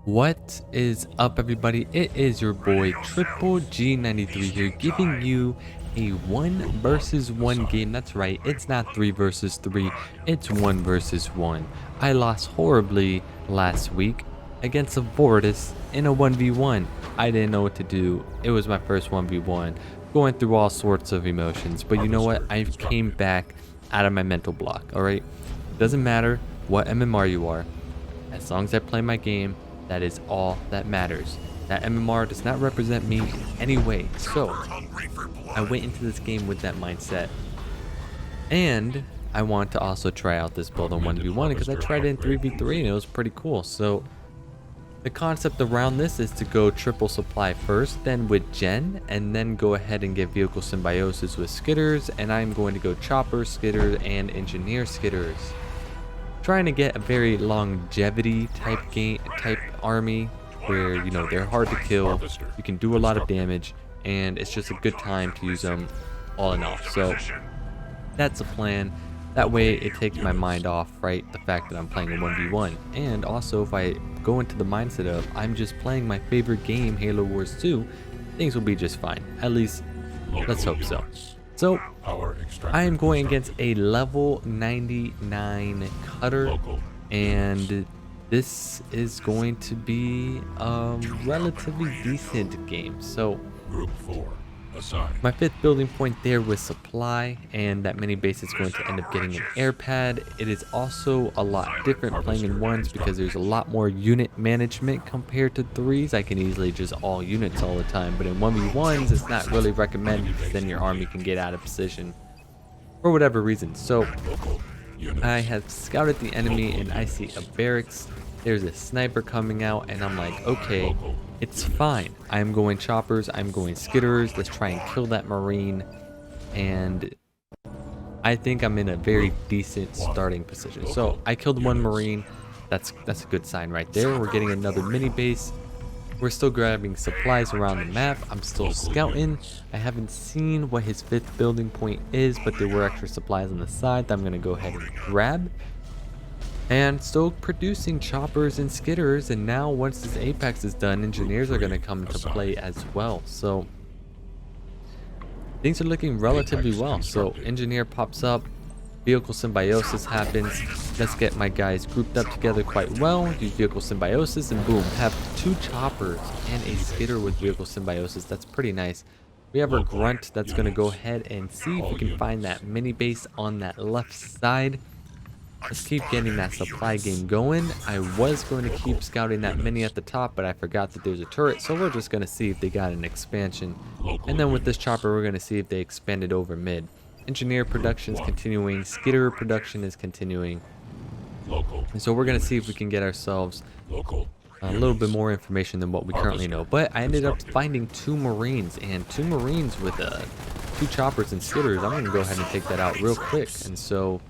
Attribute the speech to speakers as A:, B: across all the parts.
A: What is up, everybody? It is your boy Triple G93 here, giving you a 1 versus 1 game. That's right, it's not 3 versus 3, it's 1 versus 1. I lost horribly last week against a Vortis in a 1v1. I didn't know what to do. It was my first 1v1, going through all sorts of emotions. But you know what? I came back out of my mental block, alright? Doesn't matter what MMR you are, as long as I play my game. That is all that matters. That MMR does not represent me in any way. So I went into this game with that mindset. And I want to also try out this build on 1v1 because I tried it in 3v3 and it was pretty cool. So the concept around this is to go triple supply first, then with Gen, and then go ahead and get vehicle symbiosis with skitters. And I'm going to go chopper, skitter, and engineer skitters. Trying to get a very longevity type army where, you know, they're hard to kill, you can do a lot of damage, and it's just a good time to use them all in all. So that's a plan. That way it takes my mind off, right, the fact that I'm playing a 1v1. And also, if I go into the mindset of I'm just playing my favorite game, Halo Wars 2, things will be just fine. At least let's hope so. So I am going against a level 99 cutter, and this is going to be a relatively decent game. So
B: Group 4 assigned.
A: my 5th building point there was supply, and that mini base is going to end up getting an air pad. It is also a lot different playing in 1s because there's a lot more unit management compared to 3s. I can easily just all units all the time, but in 1v1s it's not really recommended because then your army can get out of position for whatever reason. So I have scouted the enemy and I see a barracks. There's a sniper coming out and I'm like, okay, it's fine. I'm going choppers, I'm going skitters. Let's try and kill that marine. And I think I'm in a very decent starting position. So I killed one marine. That's a good sign right there. We're getting another mini base. We're still grabbing supplies around the map. I'm still scouting. I haven't seen what his 5th building point is, but there were extra supplies on the side that I'm going to go ahead and grab. And still producing choppers and skitters, and now once this apex is done, engineers are going to come into play as well. So things are looking relatively well. So engineer pops up, vehicle symbiosis happens. Let's get my guys grouped up together quite well. Use vehicle symbiosis and boom, have 2 choppers and a skitter with vehicle symbiosis. That's pretty nice. We have our grunt that's going to go ahead and see if we can find that mini base on that left side. Let's keep getting that supply game going. I was going to keep scouting that mini at the top, but I forgot that there's a turret, so we're just going to see if they got an expansion. And then with this chopper, we're going to see if they expanded over mid. Engineer production is continuing, skitter production is continuing. And so we're going to see if we can get ourselves a little bit more information than what we currently know. But I ended up finding 2 marines, and 2 marines with 2 choppers and skitters. I'm going to go ahead and take that out real quick. And so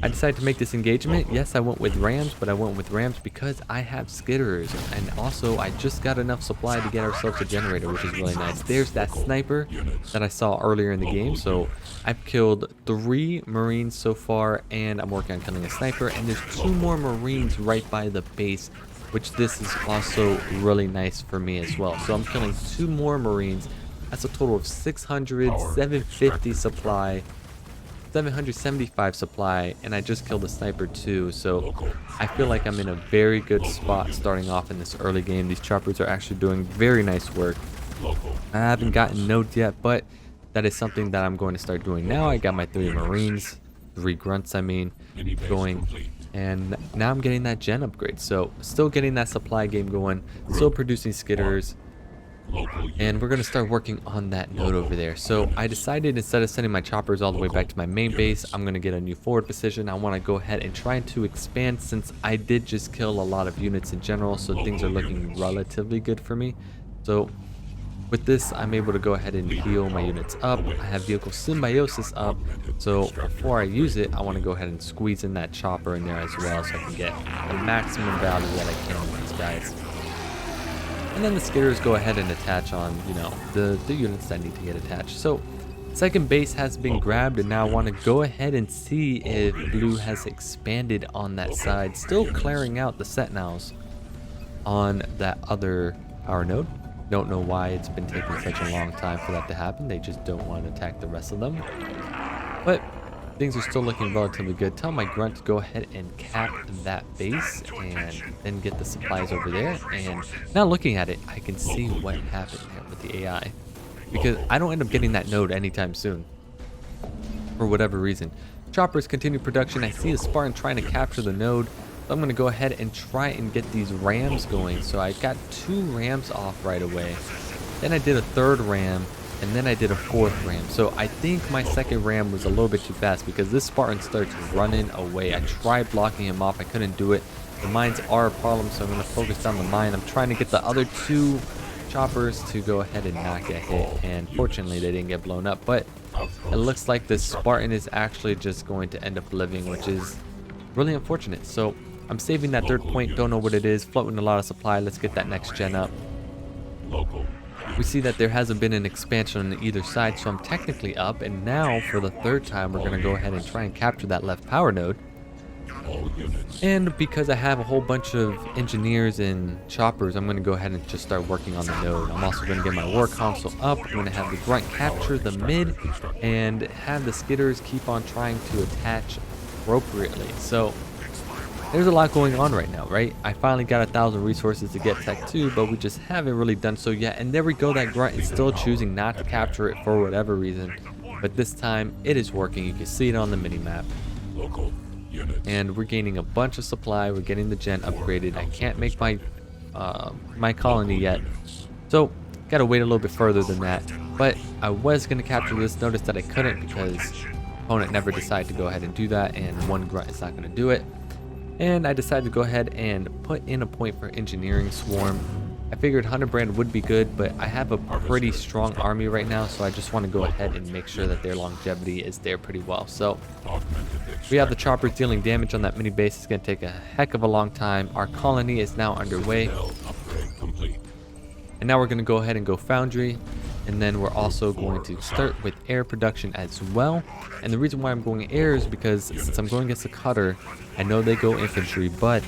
A: I decided to make this engagement. Yes, I went with Rams, but I went with Rams because I have skitters. And also, I just got enough supply to get ourselves a generator, which is really nice. There's that sniper that I saw earlier in the game. So I've killed 3 Marines so far, and I'm working on killing a sniper. And there's 2 more Marines right by the base, which this is also really nice for me as well. So I'm killing 2 more Marines. That's a total of 600, 750 supply. 775 supply, and I just killed a sniper too, so I feel like I'm in a very good spot starting off in this early game. These choppers are actually doing very nice work. I haven't gotten nodes yet, but that is something that I'm going to start doing now. I got my 3 marines, 3 grunts I mean, going, and now I'm getting that gen upgrade, so still getting that supply game going, still producing skitters. And we're going to start working on that node over there. So I decided, instead of sending my choppers all the way back to my main base, I'm going to get a new forward position. I want to go ahead and try to expand, since I did just kill a lot of units in general, so things are looking relatively good for me. So with this, I'm able to go ahead and heal my units up. I have vehicle symbiosis up, so before I use it, I want to go ahead and squeeze in that chopper in there as well, so I can get the maximum value that I can with these guys. And then the skitters go ahead and attach on, you know, the units that need to get attached. So second base has been grabbed, and now I want to go ahead and see if blue has expanded on that side. Still clearing out the sentinels on that other power node. Don't know why it's been taking such a long time for that to happen. They just don't want to attack the rest of them. But things are still looking relatively good. Tell my grunt to go ahead and cap that base and then get the supplies over there. And now looking at it, I can see what happened there with the AI. Because I don't end up getting that node anytime soon. For whatever reason. Choppers continue production. I see a Spartan trying to capture the node. So I'm going to go ahead and try and get these rams going. So I got 2 rams off right away. Then I did a 3rd ram. And then I did a 4th ram. So I think my 2nd ram was a little bit too fast because this Spartan starts running away. I tried blocking him off. I couldn't do it. The mines are a problem, so I'm going to focus on the mine. I'm trying to get the other 2 choppers to go ahead and not get hit. And fortunately, they didn't get blown up. But it looks like this Spartan is actually just going to end up living, which is really unfortunate. So I'm saving that 3rd point. Don't know what it is. Floating a lot of supply. Let's get that next gen up. We see that there hasn't been an expansion on either side, so I'm technically up. And now, for the 3rd time, we're going to go ahead and try and capture that left power node. And because I have a whole bunch of engineers and choppers, I'm going to go ahead and just start working on the node. I'm also going to get my war console up. I'm going to have the grunt capture the mid and have the skidders keep on trying to attach appropriately. So there's a lot going on right now, right? I finally got 1,000 resources to get tech 2, but we just haven't really done so yet. And there we go, that grunt is still choosing not to capture it for whatever reason. But this time, it is working. You can see it on the mini-map. And we're gaining a bunch of supply. We're getting the gen upgraded. I can't make my my colony yet. So, gotta wait a little bit further than that. But I was gonna capture this. Notice that I couldn't because opponent never decided to go ahead and do that. And 1 grunt is not gonna do it. And I decided to go ahead and put in a point for engineering swarm. I figured 100 brand would be good, but I have a pretty strong army right now, so I just want to go ahead and make sure that their longevity is there pretty well. So we have the choppers dealing damage on that mini base. It's going to take a heck of a long time. Our colony is now underway. And now we're going to go ahead and go foundry. And then we're also going to start with air production as well. And the reason why I'm going air is because since I'm going against a cutter, I know they go infantry, but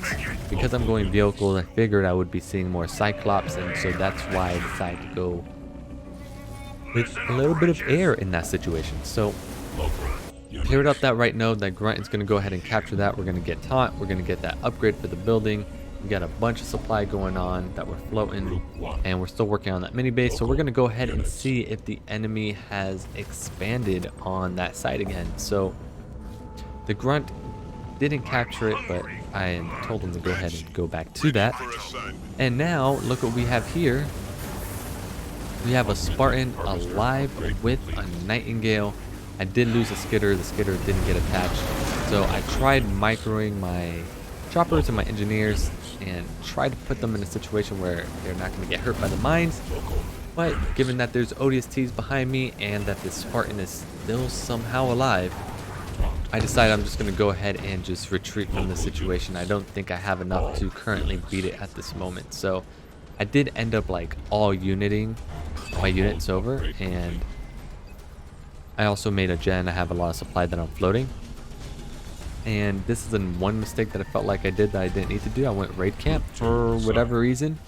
A: because I'm going vehicles, I figured I would be seeing more Cyclops, and so that's why I decided to go with a little bit of air in that situation. So cleared up that right node. That grunt is going to go ahead and capture that. We're going to get taunt. We're going to get that upgrade for the building. We got a bunch of supply going on that we're floating, and we're still working on that mini base. So we're going to go ahead and see if the enemy has expanded on that side again. So the grunt didn't capture it, but I told him to go ahead and go back to that. And now look what we have here. We have a Spartan alive with a Nightingale. I did lose a skidder. The skidder didn't get attached. So I tried microing my choppers and my engineers and tried to put them in a situation where they're not going to get hurt by the mines. But given that there's ODSTs behind me and that this Spartan is still somehow alive, I decided I'm just going to go ahead and just retreat from the situation. I don't think I have enough to currently beat it at this moment. So I did end up like all uniting my units over, and I also made a gen. I have a lot of supply that I'm floating. And this is the one mistake that I felt like I did that I didn't need to do. I went raid camp for whatever reason.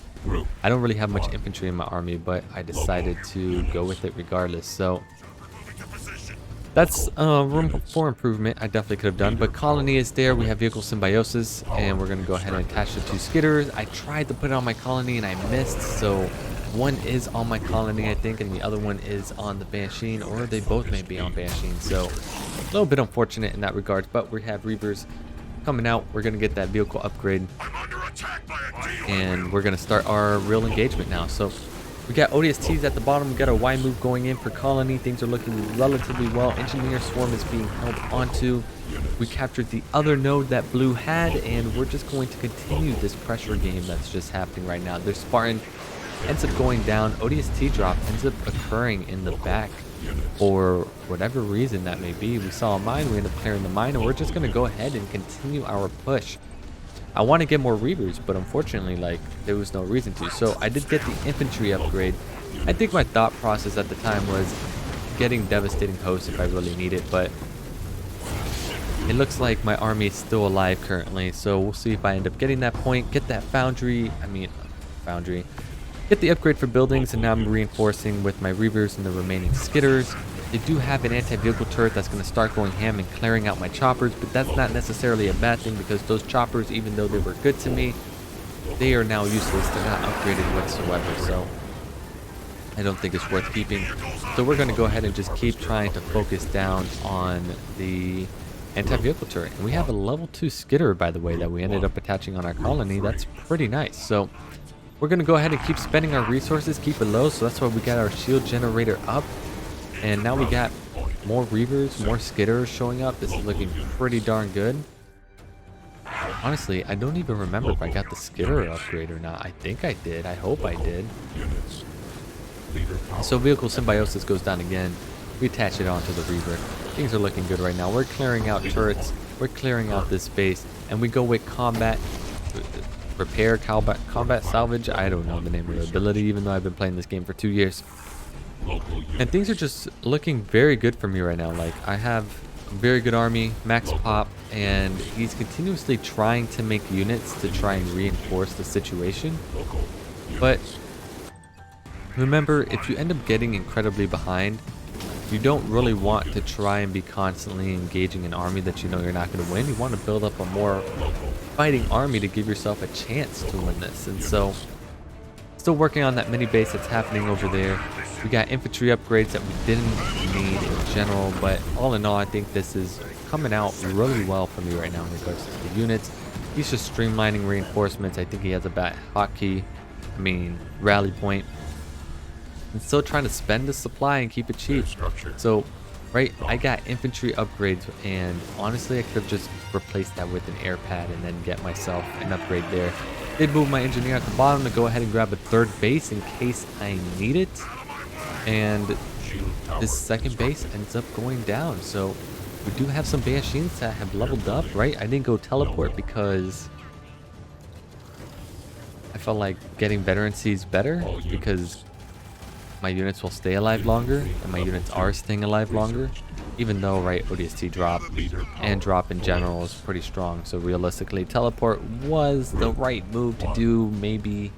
A: I don't really have much infantry in my army, but I decided to go with it regardless. So that's room for improvement. I definitely could have done, but colony is there. We have vehicle symbiosis, and we're going to go ahead and attach the 2 skidders. I tried to put it on my colony and I missed, so one is on my colony, I think, and the other one is on the Banshee, or they both may be on Banshee. So a little bit unfortunate in that regard, but we have Reavers coming out. We're going to get that vehicle upgrade, and we're going to start our real engagement now. So we got ODSTs at the bottom. We got a Y move going in for colony. Things are looking relatively well. Engineer swarm is being held onto. We captured the other node that blue had, and we're just going to continue this pressure game that's just happening right now. Their Spartan ends up going down. ODST drop ends up occurring in the back for whatever reason that may be. We saw a mine. We ended up clearing the mine, and we're just going to go ahead and continue our push. I want to get more Reavers, but unfortunately, like, there was no reason to. So I did get the infantry upgrade. I think my thought process at the time was getting devastating hosts if I really need it, but it looks like my army is still alive currently. So we'll see if I end up getting that point, get that foundry. I mean, foundry. Get the upgrade for buildings, and now I'm reinforcing with my Reavers and the remaining Skitters. They do have an anti-vehicle turret that's going to start going ham and clearing out my choppers, but that's not necessarily a bad thing because those choppers, even though they were good to me, they are now useless. They're not upgraded whatsoever, so I don't think it's worth keeping. So we're going to go ahead and just keep trying to focus down on the anti-vehicle turret. And we have a level 2 Skitter, by the way, that we ended up attaching on our colony. That's pretty nice. So we're going to go ahead and keep spending our resources, keep it low. So that's why we got our shield generator up. And now we got more Reavers, more Skitters showing up. This is looking pretty darn good. Honestly, I don't even remember if I got the Skitter upgrade or not. I think I did. I hope I did. So vehicle symbiosis goes down again. We attach it onto the Reaver. Things are looking good right now. We're clearing out turrets. We're clearing out this base. And we go with combat repair, combat salvage. I don't know the name of the ability, even though I've been playing this game for 2 years. And things are just looking very good for me right now. Like, I have a very good army, max pop, and he's continuously trying to make units to try and reinforce the situation. But remember, if you end up getting incredibly behind, you don't really want to try and be constantly engaging an army that you know you're not going to win. You want to build up a more fighting army to give yourself a chance to win this. And so, still working on that mini base that's happening over there. We got infantry upgrades that we didn't need in general, but all in all, I think this is coming out really well for me right now in regards to the units. He's just streamlining reinforcements. I think he has a bad rally point. And still trying to spend the supply and keep it cheap. So, right, I got infantry upgrades, and honestly, I could have just replaced that with an air pad and then get myself an upgrade there. Did move my engineer at the bottom to go ahead and grab a third base in case I need it. And this second base ends up going down. So we do have some Banshins that have leveled up, right? I didn't go teleport because I felt like getting veterancy is better because my units will stay alive longer, and my units are staying alive longer, even though, right, ODST drop and drop in general is pretty strong. So realistically, teleport was the right move to do, maybe,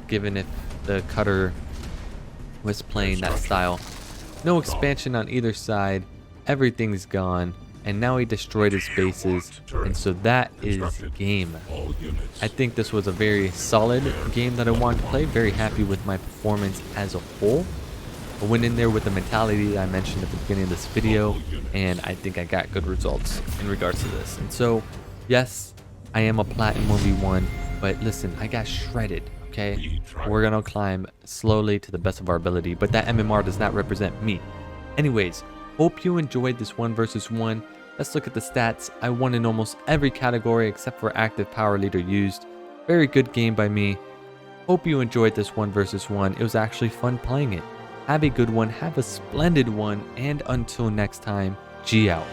A: given if the cutter was playing that style. No expansion on either side, everything's gone, and now he destroyed his bases, and so that is game. I think this was a very solid game that I wanted to play. Very happy with my performance as a whole. I went in there with the mentality that I mentioned at the beginning of this video, and I think I got good results in regards to this. And so, yes, I am a Platinum 1v1, but listen, I got shredded, okay? We're gonna climb slowly to the best of our ability, but that MMR does not represent me. Anyways, hope you enjoyed this 1 versus 1. Let's look at the stats. I won in almost every category except for active power leader used. Very good game by me. Hope you enjoyed this 1 versus 1. It was actually fun playing it. Have a good one, have a splendid one, and until next time, G out.